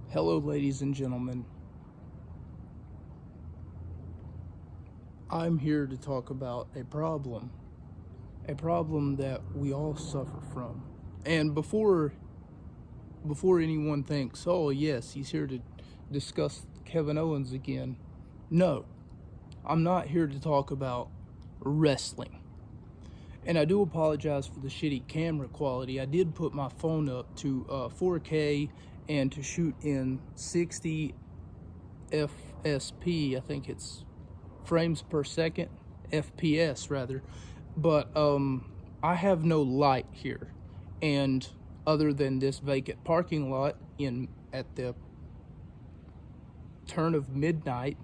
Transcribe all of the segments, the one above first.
Hello, ladies and gentlemen. I'm here to talk about a problem that we all suffer from. And before anyone thinks, oh yes, he's here to discuss Kevin Owens again, no, I'm not here to talk about wrestling. And I do apologize for the shitty camera quality. I did put my phone up to 4K and to shoot in 60 FSP, I think it's frames per second, FPS rather, but I have no light here, and other than this vacant parking lot at the turn of midnight,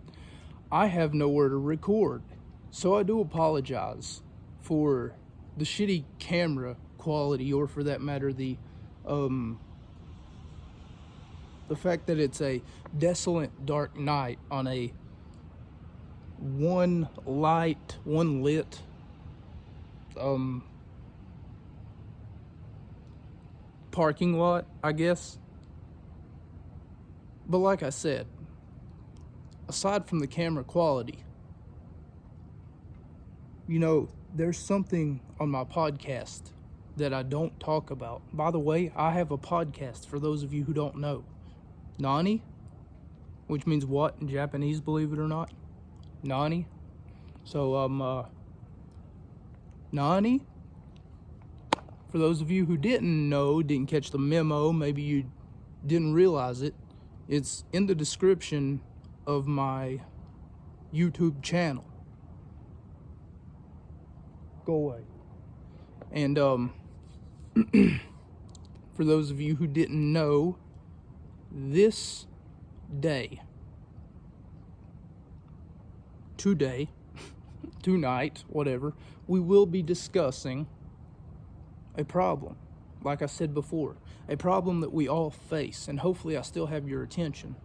I have nowhere to record. So I do apologize for the shitty camera quality, or for that matter the fact that it's a desolate dark night on a one lit parking lot, I guess. But like I said, aside from the camera quality, there's something on my podcast that I don't talk about. By the way, I have a podcast, for those of you who don't know. Nani, which means what in Japanese, believe it or not. Nani. So, Nani, for those of you who didn't catch the memo, maybe you didn't realize it, it's in the description of my YouTube channel. Go away. And, for those of you who didn't know, this day, today, tonight, whatever, we will be discussing a problem. Like I said before, a problem that we all face, and hopefully I still have your attention.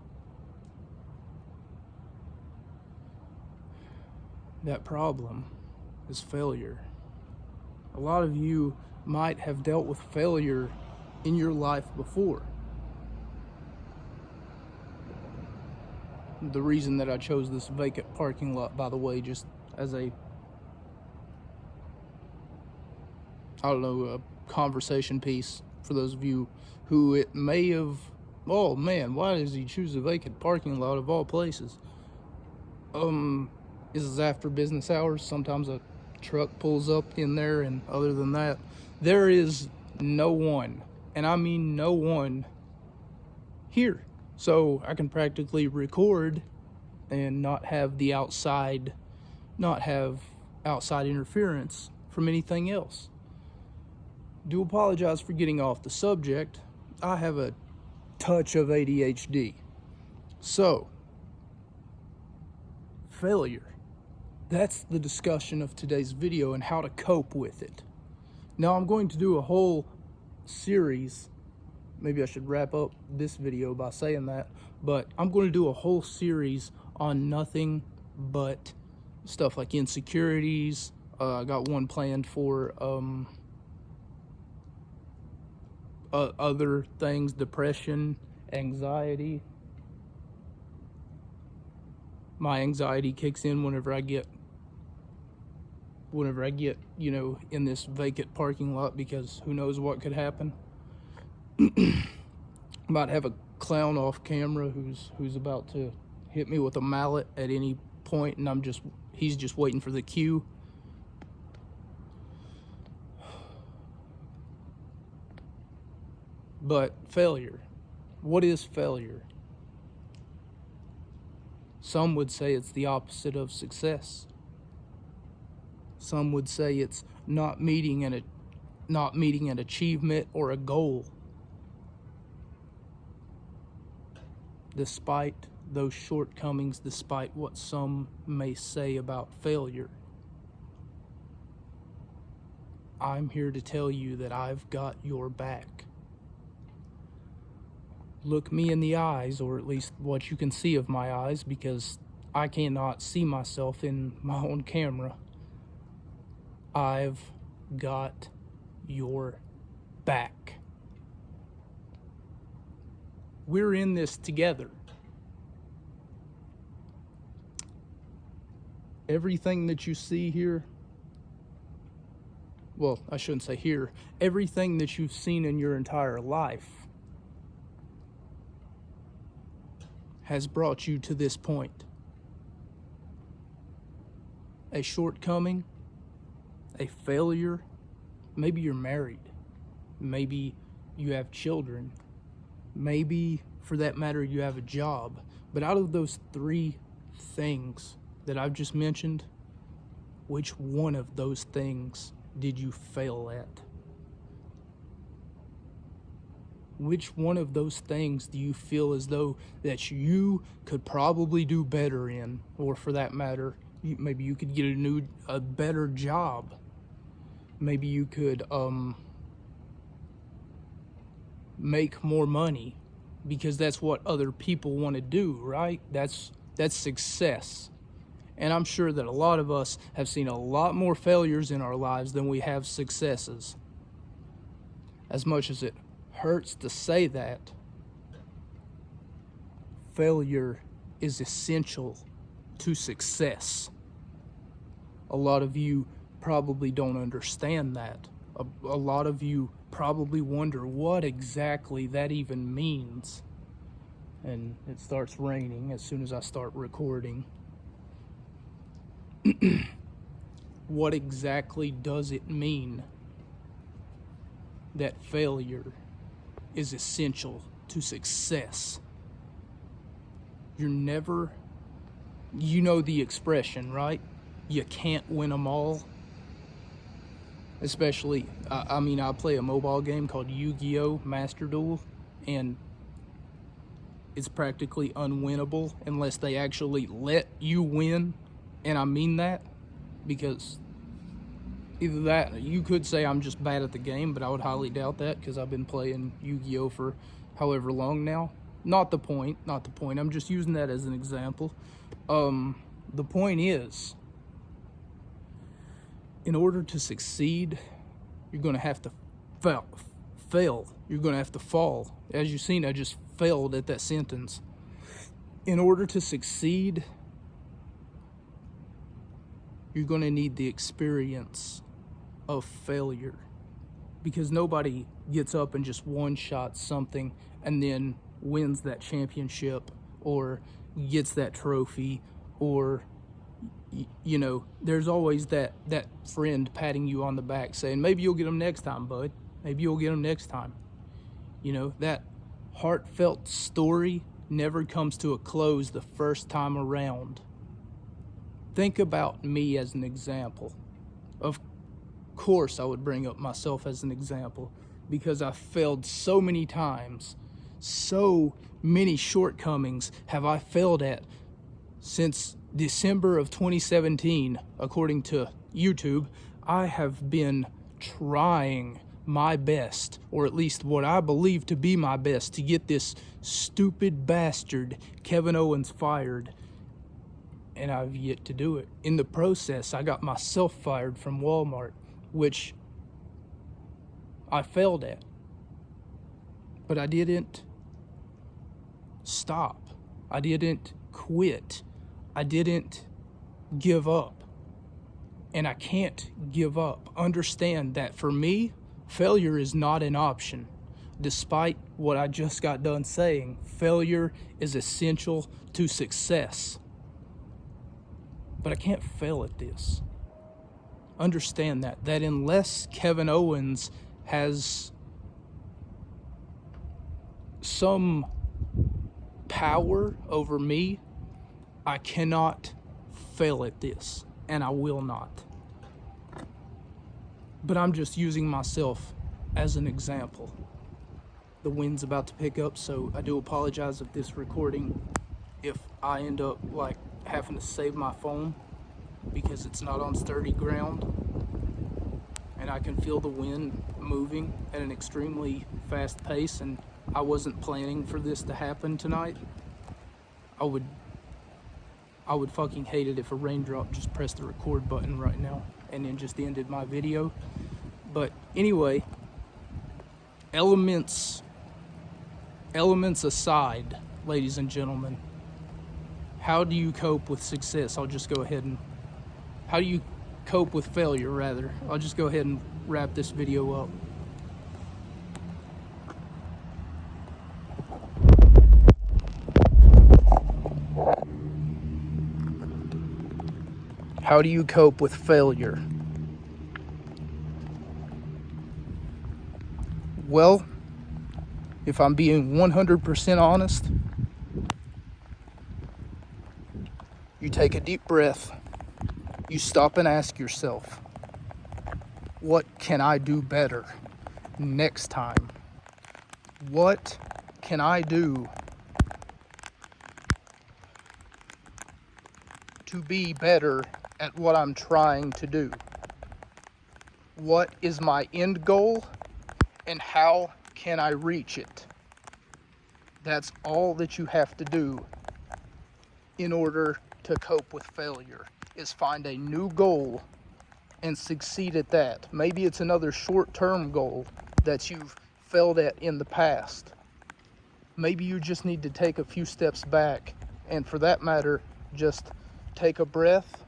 That problem is failure. A lot of you might have dealt with failure in your life before. The reason that I chose this vacant parking lot, by the way, just as a conversation piece for those of you who it may have, oh man, why does he choose a vacant parking lot of all places? This is after business hours. Sometimes a truck pulls up in there, and other than that, there is no one, and I mean no one, here. So I can practically record and not have outside interference from anything else. Do apologize for getting off the subject. I have a touch of ADHD. So, failure. That's the discussion of today's video and how to cope with it. Now I'm going to do a whole series. Maybe I should wrap up this video by saying that, but I'm going to do a whole series on nothing but stuff like insecurities. I got one planned for other things, depression, anxiety. My anxiety kicks in whenever I get, in this vacant parking lot, because who knows what could happen. Might have a clown off camera who's about to hit me with a mallet at any point, and he's just waiting for the cue. But failure. What is failure? Some would say it's the opposite of success. Some would say it's not meeting an achievement or a goal, despite those shortcomings, despite what some may say about failure. I'm here to tell you that I've got your back. Look me in the eyes, or at least what you can see of my eyes, because I cannot see myself in my own camera. I've got your back. We're in this together. Everything that you see here, well, I shouldn't say here, everything that you've seen in your entire life has brought you to this point. A shortcoming, a failure, maybe you're married, maybe you have children, maybe, for that matter, you have a job. But out of those three things that I've just mentioned, which one of those things did you fail at? Which one of those things do you feel as though that you could probably do better in? Or for that matter, maybe you could get a better job. Maybe you could make more money, because that's what other people want to do, right? That's success. And I'm sure that a lot of us have seen a lot more failures in our lives than we have successes. As much as it hurts to say that, failure is essential to success. A lot of you probably don't understand that. A lot of you probably wonder what exactly that even means. And it starts raining as soon as I start recording. What exactly does it mean that failure is essential to success? You know the expression, right? You can't win them all. Especially, I play a mobile game called Yu-Gi-Oh! Master Duel, and it's practically unwinnable unless they actually let you win. And I mean that, because either that, you could say I'm just bad at the game, but I would highly doubt that, because I've been playing Yu-Gi-Oh! For however long now. Not the point. I'm just using that as an example. The point is, in order to succeed, you're going to have to fail. You're going to have to fall. As you've seen, I just failed at that sentence. In order to succeed, you're going to need the experience of failure, because nobody gets up and just one-shots something and then wins that championship or gets that trophy, or there's always that friend patting you on the back saying, maybe you'll get them next time, bud. Maybe you'll get them next time. That heartfelt story never comes to a close the first time around. Think about me as an example. Of course I would bring up myself as an example, because I failed so many times. So many shortcomings have I failed at since December of 2017. According to YouTube, I have been trying my best, or at least what I believe to be my best, to get this stupid bastard Kevin Owens fired. And I've yet to do it. In the process, I got myself fired from Walmart, which I failed at. But I didn't stop. I didn't quit. I didn't give up. And I can't give up. Understand that for me, failure is not an option. Despite what I just got done saying, failure is essential to success. But I can't fail at this. Understand that unless Kevin Owens has some power over me, I cannot fail at this, and I will not. But I'm just using myself as an example. The wind's about to pick up, so I do apologize if this recording, if I end up having to save my phone because it's not on sturdy ground, and I can feel the wind moving at an extremely fast pace, and I wasn't planning for this to happen tonight. I would fucking hate it if a raindrop just pressed the record button right now and then just ended my video. But anyway, elements Elements aside, ladies and gentlemen, how do you cope with success? I'll just go ahead and, how do you cope with failure, rather? I'll just go ahead and wrap this video up. How do you cope with failure? Well, if I'm being 100% honest, you take a deep breath. You stop and ask yourself, what can I do better next time? What can I do to be better at what I'm trying to do? What is my end goal, and how can I reach it? That's all that you have to do in order to cope with failure, is find a new goal and succeed at that. Maybe it's another short-term goal that you've failed at in the past. Maybe you just need to take a few steps back, and for that matter, just take a breath,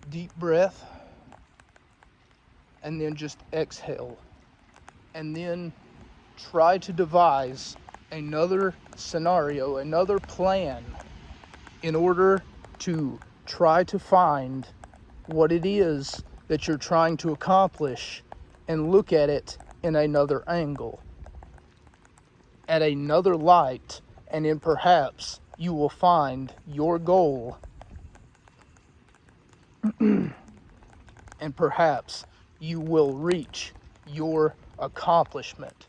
deep breath, and then just exhale. And then try to devise another scenario, another plan, in order to try to find what it is that you're trying to accomplish and look at it in another angle, at another light, and then perhaps you will find your goal and perhaps you will reach your accomplishment.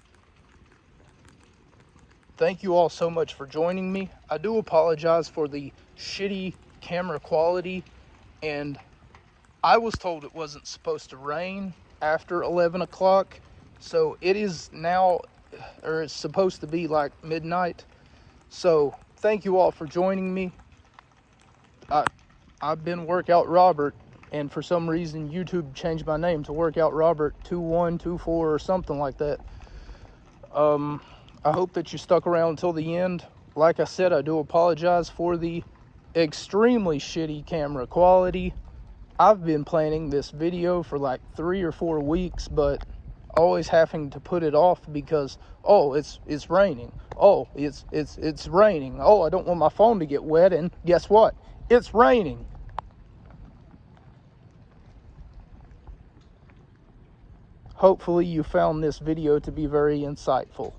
Thank you all so much for joining me. I do apologize for the shitty camera quality, and I was told it wasn't supposed to rain after 11 o'clock, so it is now, or it's supposed to be like midnight. So thank you all for joining me. I've been Workout Robert, and for some reason YouTube changed my name to Workout Robert 2124 or something like that. I hope that you stuck around until the end. Like I said, I do apologize for the extremely shitty camera quality. I've been planning this video for like 3 or 4 weeks, but always having to put it off because, oh, it's raining. Oh, it's raining. Oh, I don't want my phone to get wet, and guess what? It's raining. Hopefully you found this video to be very insightful.